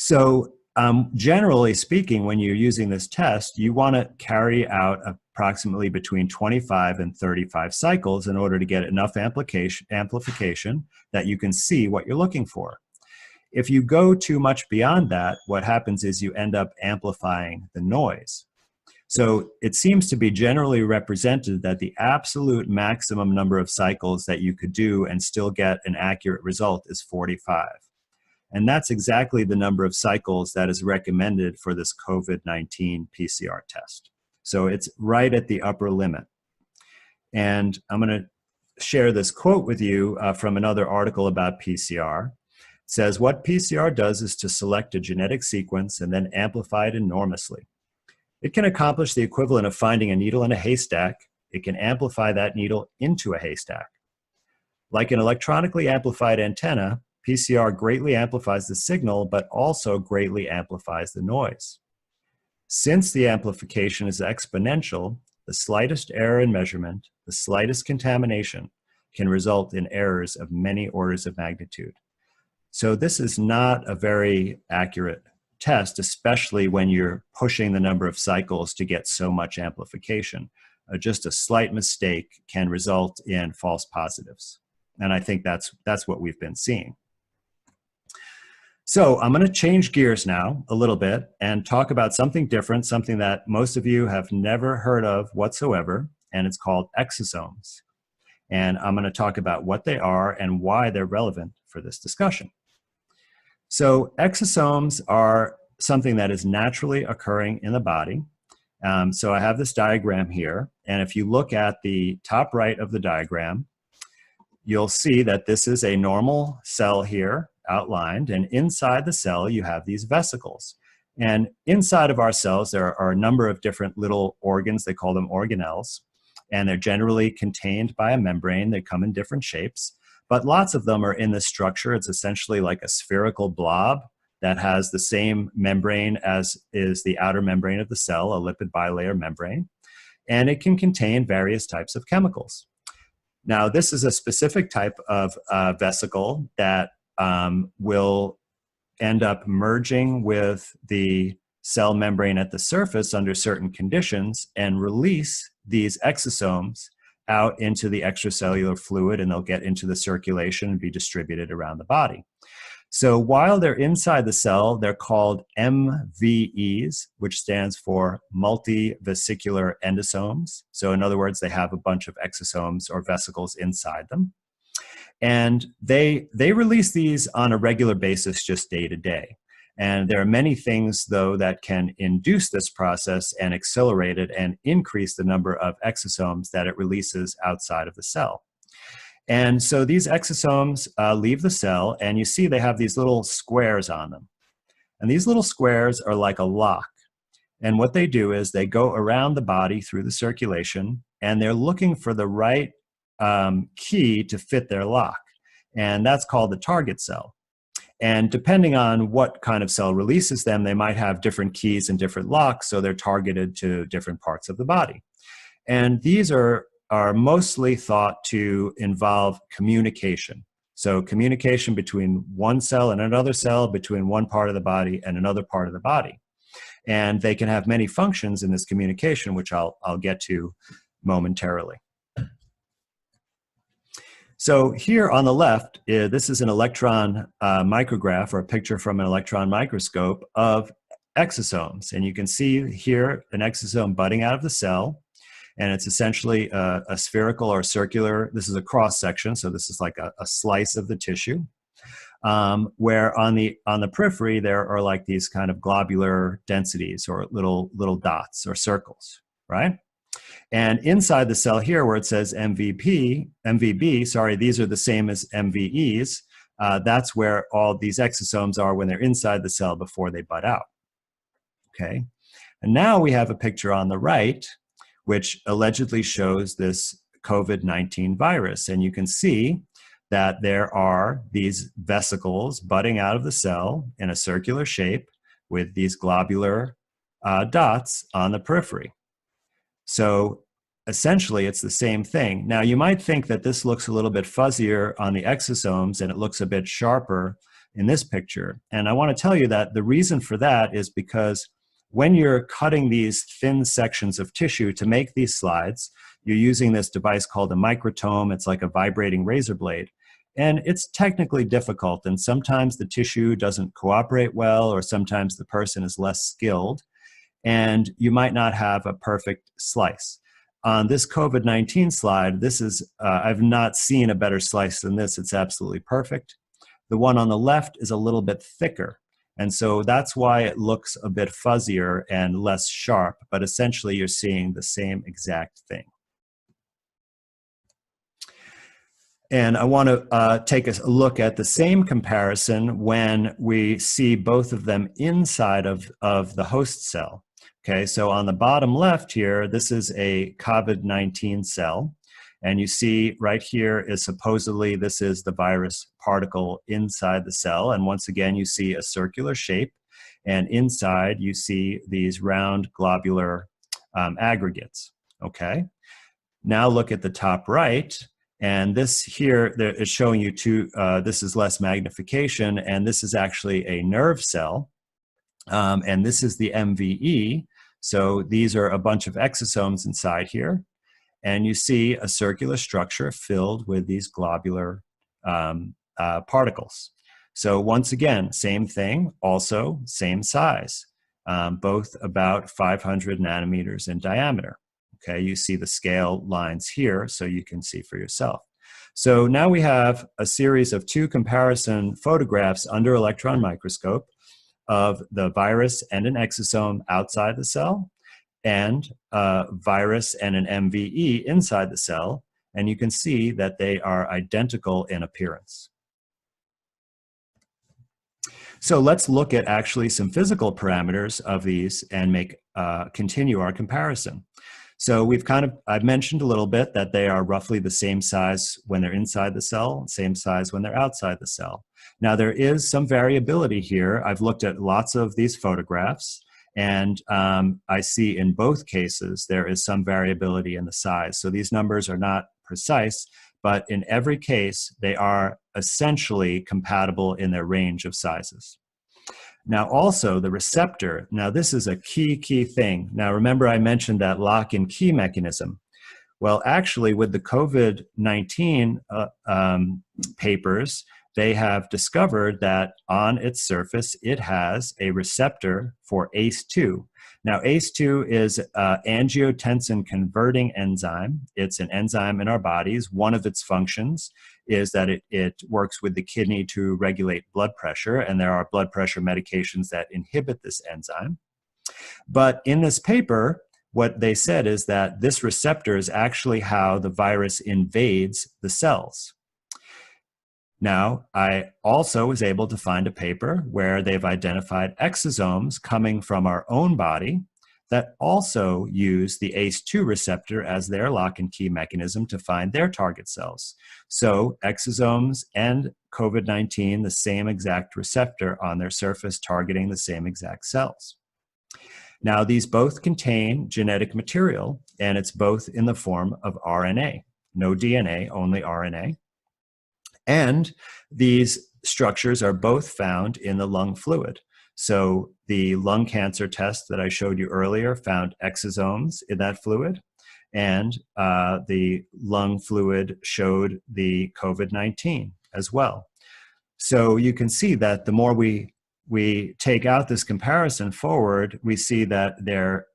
So generally speaking, when you're using this test, you want to carry out approximately between 25 and 35 cycles in order to get enough amplification that you can see what you're looking for. If you go too much beyond that, what happens is you end up amplifying the noise. So it seems to be generally represented that the absolute maximum number of cycles that you could do and still get an accurate result is 45. And that's exactly the number of cycles that is recommended for this COVID-19 PCR test. So it's right at the upper limit. And I'm going to share this quote with you from another article about PCR. It says, "What PCR does is to select a genetic sequence and then amplify it enormously. It can accomplish the equivalent of finding a needle in a haystack. It can amplify that needle into a haystack. Like an electronically amplified antenna, PCR greatly amplifies the signal, but also greatly amplifies the noise. Since the amplification is exponential, the slightest error in measurement, the slightest contamination, can result in errors of many orders of magnitude." So this is not a very accurate test, especially when you're pushing the number of cycles to get so much amplification. Just a slight mistake can result in false positives. And I think that's what we've been seeing. So I'm going to change gears now a little bit and talk about something different, something that most of you have never heard of whatsoever, and it's called exosomes. And I'm going to talk about what they are and why they're relevant for this discussion. So exosomes are something that is naturally occurring in the body. So I have this diagram here, and if you look at the top right of the diagram, you'll see that this is a normal cell here outlined, and inside the cell you have these vesicles. And inside of our cells there are a number of different little organs. They call them organelles, and they're generally contained by a membrane. They come in different shapes, but lots of them are in this structure. It's essentially like a spherical blob that has the same membrane as is the outer membrane of the cell, a lipid bilayer membrane, and it can contain various types of chemicals. Now, this is a specific type of vesicle that will end up merging with the cell membrane at the surface under certain conditions and release these exosomes out into the extracellular fluid, and they'll get into the circulation and be distributed around the body. So while they're inside the cell, they're called MVEs, which stands for multivesicular endosomes. So in other words, they have a bunch of exosomes or vesicles inside them. And they release these on a regular basis, just day to day. And there are many things, though, that can induce this process and accelerate it and increase the number of exosomes that it releases outside of the cell. And so these exosomes leave the cell, and you see they have these little squares on them. And these little squares are like a lock. And what they do is they go around the body through the circulation, and they're looking for the right key to fit their lock. And that's called the target cell. And depending on what kind of cell releases them, they might have different keys and different locks, so they're targeted to different parts of the body. And these are mostly thought to involve communication. So communication between one cell and another cell, between one part of the body and another part of the body. And they can have many functions in this communication, which I'll get to momentarily. So here on the left, this is an electron micrograph, or a picture from an electron microscope of exosomes. And you can see here an exosome budding out of the cell. And it's essentially a spherical or circular, this is a cross section, so this is like a slice of the tissue, where on the periphery there are like these kind of globular densities or little dots or circles, right? And inside the cell here where it says MVB, sorry, these are the same as MVEs, that's where all these exosomes are when they're inside the cell before they bud out, okay? And now we have a picture on the right which allegedly shows this COVID-19 virus. And you can see that there are these vesicles budding out of the cell in a circular shape with these globular dots on the periphery. So essentially, it's the same thing. Now, you might think that this looks a little bit fuzzier on the exosomes and it looks a bit sharper in this picture. And I want to tell you that the reason for that is because when you're cutting these thin sections of tissue to make these slides, you're using this device called a microtome. It's like a vibrating razor blade. And it's technically difficult, and sometimes the tissue doesn't cooperate well, or sometimes the person is less skilled, and you might not have a perfect slice. On this COVID-19 slide, this is, I've not seen a better slice than this. It's absolutely perfect. The one on the left is a little bit thicker, and so that's why it looks a bit fuzzier and less sharp, but essentially you're seeing the same exact thing. And I want to take a look at the same comparison when we see both of them inside of the host cell. Okay, so on the bottom left here, this is a COVID-19 cell. And you see right here is supposedly this is the virus particle inside the cell. And once again, you see a circular shape. And inside, you see these round globular aggregates. Okay, now look at the top right. And this here is showing you this is less magnification, and this is actually a nerve cell. And this is the MVE. So these are a bunch of exosomes inside here. And you see a circular structure filled with these globular particles. So once again, same thing, also same size, both about 500 nanometers in diameter. Okay, you see the scale lines here, so you can see for yourself. So now we have a series of 2 comparison photographs under electron microscope of the virus and an exosome outside the cell, and a virus and an MVE inside the cell, and you can see that they are identical in appearance. So let's look at actually some physical parameters of these and continue our comparison. So I've mentioned a little bit that they are roughly the same size when they're inside the cell, same size when they're outside the cell. Now there is some variability here. I've looked at lots of these photographs, and I see in both cases there is some variability in the size. So these numbers are not precise, but in every case they are essentially compatible in their range of sizes. Now also the receptor, now this is a key thing. Now remember I mentioned that lock and key mechanism. Well, actually with the COVID-19 papers, they have discovered that on its surface it has a receptor for ACE2. Now ACE2 is an angiotensin converting enzyme. It's an enzyme in our bodies. One of its functions is that it works with the kidney to regulate blood pressure, and there are blood pressure medications that inhibit this enzyme. But in this paper, what they said is that this receptor is actually how the virus invades the cells. Now, I also was able to find a paper where they've identified exosomes coming from our own body that also use the ACE2 receptor as their lock and key mechanism to find their target cells. So exosomes and COVID-19, the same exact receptor on their surface targeting the same exact cells. Now, these both contain genetic material, and it's both in the form of RNA. No DNA, only RNA. And these structures are both found in the lung fluid. So the lung cancer test that I showed you earlier found exosomes in that fluid, and the lung fluid showed the COVID-19 as well. So you can see that the more we take out this comparison forward, we see that they're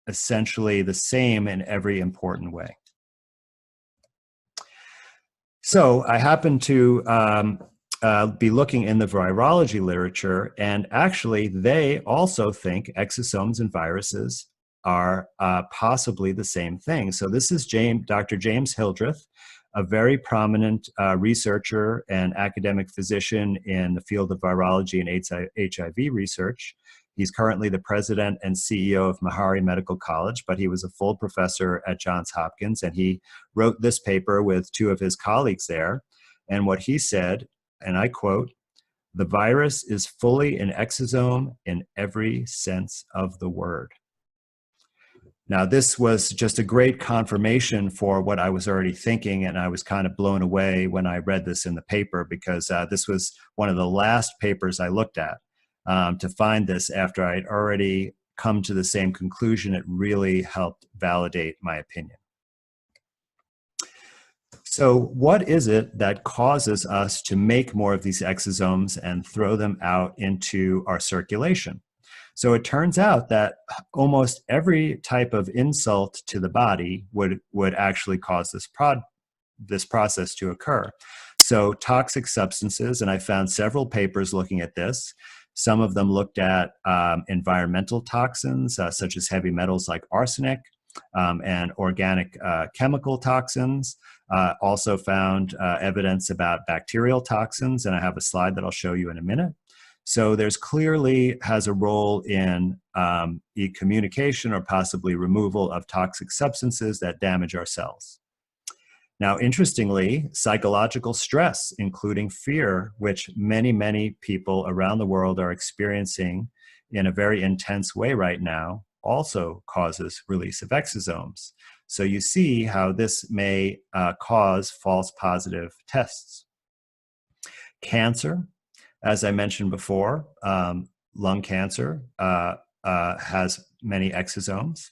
essentially the same in every important way. So I happen to be looking in the virology literature, and actually they also think exosomes and viruses are possibly the same thing. So this is Dr. James Hildreth, a very prominent researcher and academic physician in the field of virology and HIV research. He's currently the president and CEO of Meharry Medical College, but he was a full professor at Johns Hopkins, and he wrote this paper with 2 of his colleagues there. And what he said, and I quote, "The virus is fully an exosome in every sense of the word." Now, this was just a great confirmation for what I was already thinking, and I was kind of blown away when I read this in the paper, because this was one of the last papers I looked at to find this after I'd already come to the same conclusion. It really helped validate my opinion. So what is it that causes us to make more of these exosomes and throw them out into our circulation? So it turns out that almost every type of insult to the body would actually cause this process to occur. So toxic substances, and I found several papers looking at this. Some of them looked at environmental toxins, such as heavy metals like arsenic, and organic chemical toxins. Also found evidence about bacterial toxins, and I have a slide that I'll show you in a minute. So there's clearly has a role in communication or possibly removal of toxic substances that damage our cells. Now, interestingly, psychological stress, including fear, which many, many people around the world are experiencing in a very intense way right now, also causes release of exosomes. So you see how this may cause false positive tests. Cancer, as I mentioned before, lung cancer has many exosomes.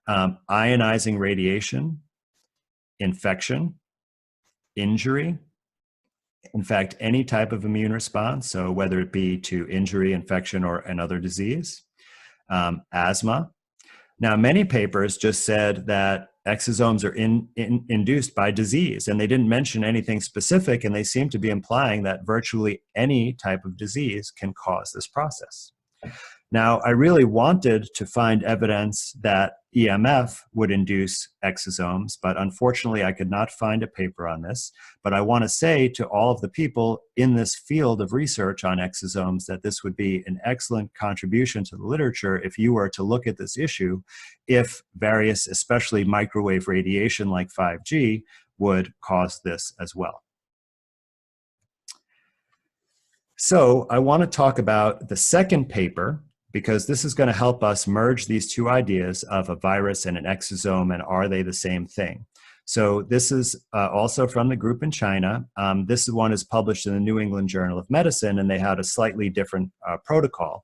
Ionizing radiation, infection, injury, in fact, any type of immune response, so whether it be to injury, infection, or another disease. Asthma. Now, many papers just said that exosomes are induced by disease, and they didn't mention anything specific, and they seem to be implying that virtually any type of disease can cause this process. Now, I really wanted to find evidence that EMF would induce exosomes, but unfortunately I could not find a paper on this. But I want to say to all of the people in this field of research on exosomes that this would be an excellent contribution to the literature if you were to look at this issue, if various, especially microwave radiation like 5G, would cause this as well. So I want to talk about the second paper, because this is going to help us merge these two ideas of a virus and an exosome, and are they the same thing? So this is also from the group in China. This one is published in the New England Journal of Medicine, and they had a slightly different protocol,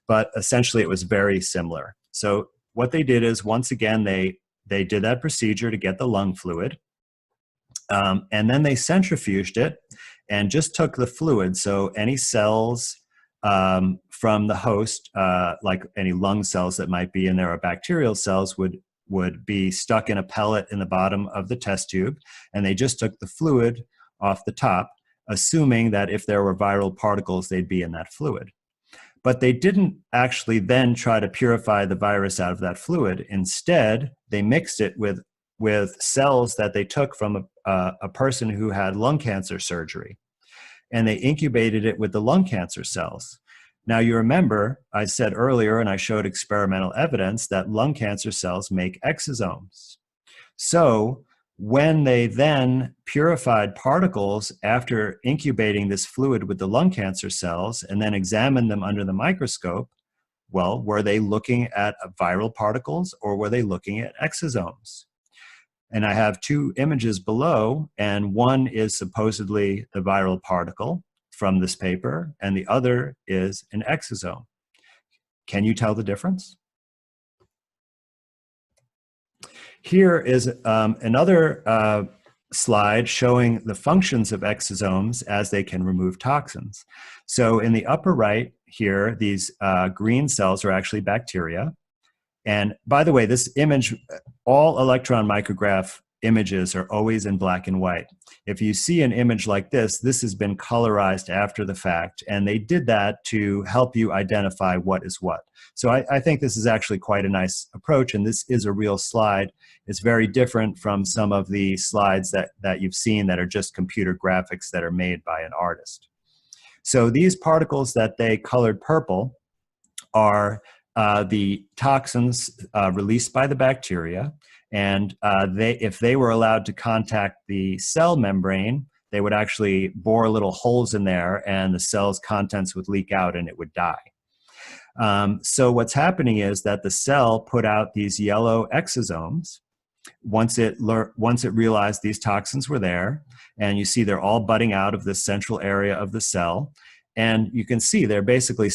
but essentially it was very similar. So what they did is, once again, they did that procedure to get the lung fluid, and then they centrifuged it and just took the fluid. So any cells from the host, like any lung cells that might be in there, or bacterial cells, would be stuck in a pellet in the bottom of the test tube, and they just took the fluid off the top, assuming that if there were viral particles, they'd be in that fluid. But they didn't actually then try to purify the virus out of that fluid. Instead, they mixed it with cells that they took from a person who had lung cancer surgery, and they incubated it with the lung cancer cells. Now, you remember I said earlier, and I showed experimental evidence, that lung cancer cells make exosomes. So when they then purified particles after incubating this fluid with the lung cancer cells and then examined them under the microscope, well, were they looking at viral particles, or were they looking at exosomes? And I have two images below, and one is supposedly the viral particle from this paper, and the other is an exosome. Can you tell the difference? Here is another slide showing the functions of exosomes as they can remove toxins. So in the upper right here, these green cells are actually bacteria. And by the way, this image, all electron micrograph images are always in black and white. If you see an image like this has been colorized after the fact, and they did that to help you identify what is what. So I think this is actually quite a nice approach, and this is a real slide. It's very different from some of the slides that you've seen that are just computer graphics that are made by an artist. So these particles that they colored purple are the toxins released by the bacteria, and if they were allowed to contact the cell membrane, they would actually bore little holes in there, and the cell's contents would leak out and it would die. So what's happening is that the cell put out these yellow exosomes once it realized these toxins were there, and you see they're all budding out of the central area of the cell, and you can see they're basically